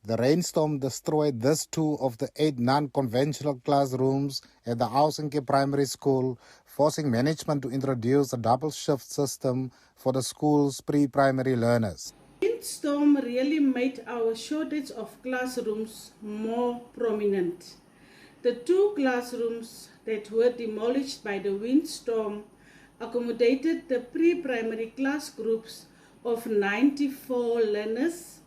The rainstorm destroyed this two of the 8 non-conventional classrooms at the Aussenkehr Primary School, forcing management to introduce a double shift system for the school's pre-primary learners. Windstorm really made our shortage of classrooms more prominent. The two classrooms that were demolished by the windstorm accommodated the pre-primary class groups of 94 learners,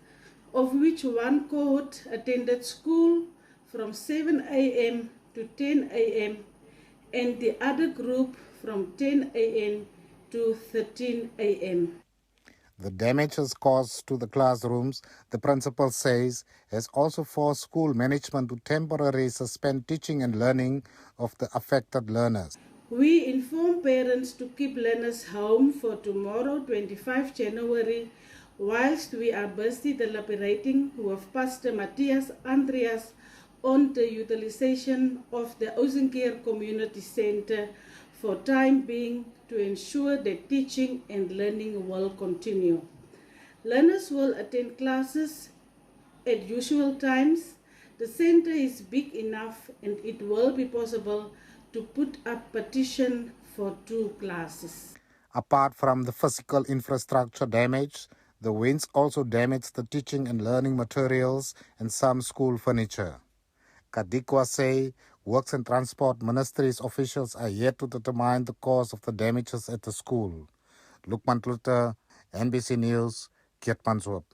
of which one cohort attended school from 7 a.m. to 10 a.m. and the other group from 10 a.m. to 13 a.m. The damages caused to the classrooms, the principal says, has also forced school management to temporarily suspend teaching and learning of the affected learners. We inform parents to keep learners home for tomorrow, 25 January, whilst we are busy deliberating with Pastor Matthias Andreas on the utilization of the Aussenkehr Community Center for time being to ensure that teaching and learning will continue. Learners will attend classes at usual times. The center is big enough and it will be possible to put up partition for 2 classes. Apart from the physical infrastructure damage, the winds also damaged the teaching and learning materials and some school furniture. Kadikwa say Works and Transport Ministries officials are yet to determine the cause of the damages at the school. Lukman Kluter, NBC News, Kiatmanshoop.